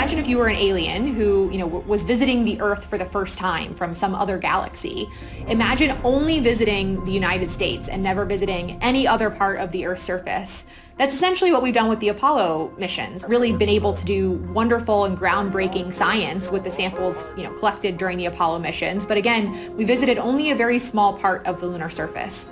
imagine if you were an alien who, was visiting the Earth for the first time from some other galaxy. Imagine only visiting the United States and never visiting any other part of the Earth's surface. That's essentially what we've done with the Apollo missions. Really been able to do wonderful and groundbreaking science with the samples, collected during the Apollo missions. But again, we visited only a very small part of the lunar surface.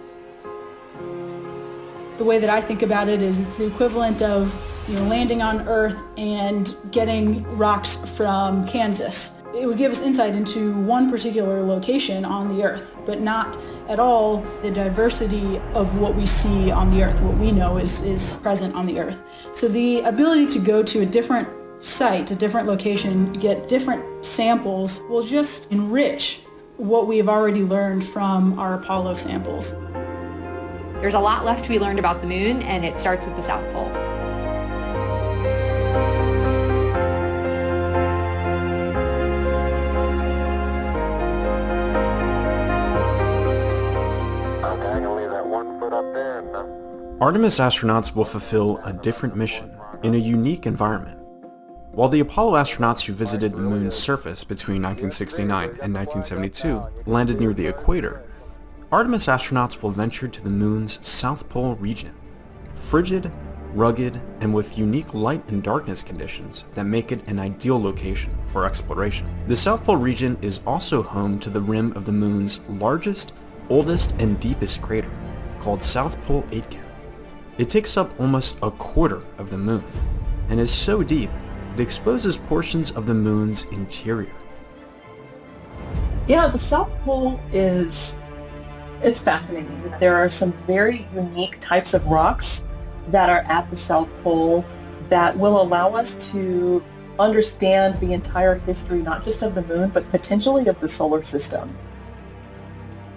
The way that I think about it is it's the equivalent of landing on Earth and getting rocks from Kansas. It would give us insight into one particular location on the Earth, but not at all the diversity of what we see on the Earth, what we know is present on the Earth. So the ability to go to a different site, a different location, get different samples will just enrich what we have already learned from our Apollo samples. There's a lot left to be learned about the moon, and it starts with the South Pole. Artemis astronauts will fulfill a different mission in a unique environment. While the Apollo astronauts who visited the moon's surface between 1969 and 1972 landed near the equator, Artemis astronauts will venture to the moon's South Pole region. Frigid, rugged, and with unique light and darkness conditions that make it an ideal location for exploration. The South Pole region is also home to the rim of the moon's largest, oldest, and deepest crater, called South Pole Aitken. It takes up almost a quarter of the moon, and is so deep, it exposes portions of the moon's interior. Yeah, the South Pole it's fascinating. There are some very unique types of rocks that are at the South Pole that will allow us to understand the entire history, not just of the moon, but potentially of the solar system.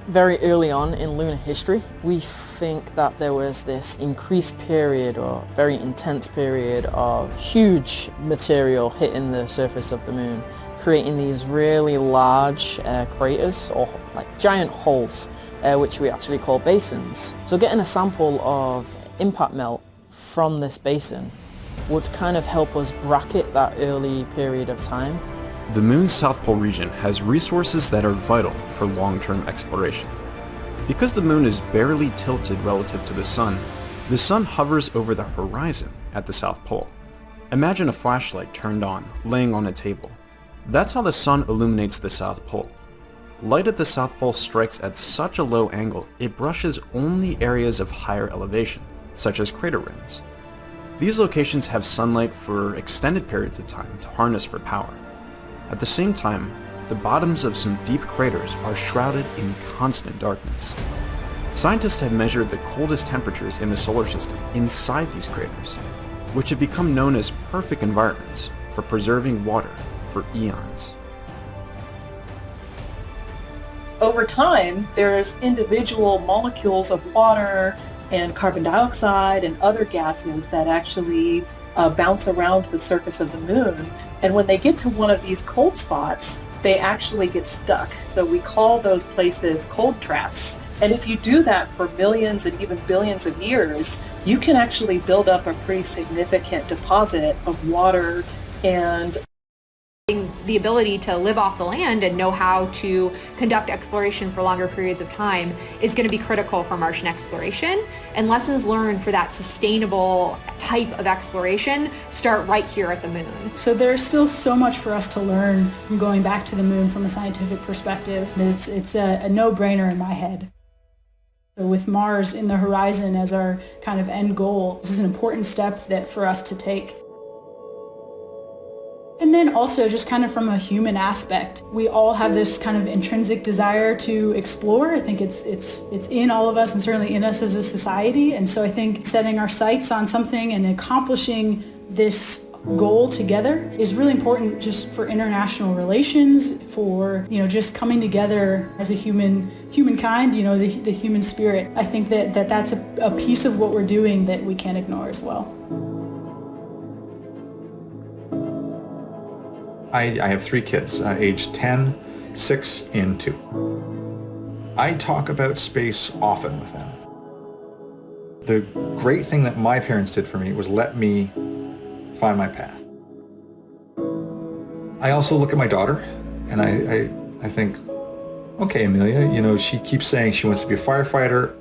Very early on in lunar history, we think that there was this increased period or very intense period of huge material hitting the surface of the moon, creating these really large craters or like giant holes, which we actually call basins. So getting a sample of impact melt from this basin would kind of help us bracket that early period of time. The moon's South Pole region has resources that are vital for long-term exploration. Because the moon is barely tilted relative to the sun hovers over the horizon at the South Pole. Imagine a flashlight turned on, laying on a table. That's how the sun illuminates the South Pole. Light at the South Pole strikes at such a low angle, it brushes only areas of higher elevation, such as crater rims. These locations have sunlight for extended periods of time to harness for power. At the same time, the bottoms of some deep craters are shrouded in constant darkness. Scientists have measured the coldest temperatures in the solar system inside these craters, which have become known as perfect environments for preserving water for eons. Over time, there's individual molecules of water and carbon dioxide and other gases that actually bounce around the surface of the moon. And when they get to one of these cold spots, they actually get stuck. So we call those places cold traps. And if you do that for millions and even billions of years, you can actually build up a pretty significant deposit of water and the ability to live off the land and know how to conduct exploration for longer periods of time is going to be critical for Martian exploration, and lessons learned for that sustainable type of exploration start right here at the moon. So there's still so much for us to learn from going back to the moon from a scientific perspective. It's a no-brainer in my head. So with Mars in the horizon as our kind of end goal, this is an important step for us to take. And then also just kind of from a human aspect, we all have this kind of intrinsic desire to explore. I think it's in all of us and certainly in us as a society. And so I think setting our sights on something and accomplishing this goal together is really important just for international relations, for, just coming together as a humankind, the human spirit. I think that's a piece of what we're doing that we can't ignore as well. I have 3 kids, aged 10, 6, and 2. I talk about space often with them. The great thing that my parents did for me was let me find my path. I also look at my daughter and I think, okay, Amelia, you know, she keeps saying she wants to be a firefighter,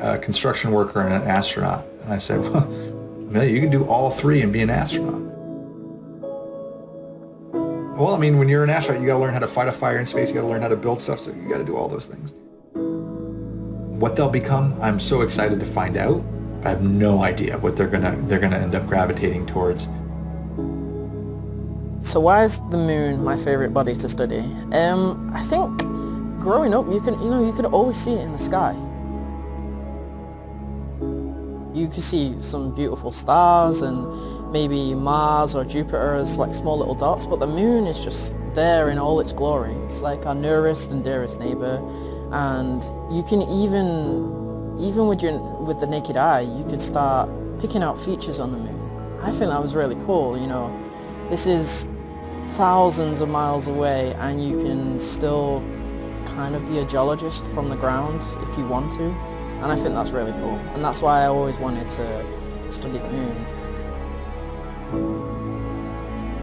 a construction worker, and an astronaut. And I said, well, Amelia, you can do all three and be an astronaut. Well, I mean, when you're an astronaut, you got to learn how to fight a fire in space. You got to learn how to build stuff. So you got to do all those things. What they'll become, I'm so excited to find out. I have no idea what they're gonna end up gravitating towards. So why is the moon my favorite body to study? I think growing up, you could always see it in the sky. You could see some beautiful stars and maybe Mars or Jupiter as like small little dots, but the moon is just there in all its glory. It's like our nearest and dearest neighbor, and you can even with the naked eye, you could start picking out features on the moon. I think that was really cool. You know, this is thousands of miles away, and you can still kind of be a geologist from the ground if you want to, and I think that's really cool, and that's why I always wanted to study the moon.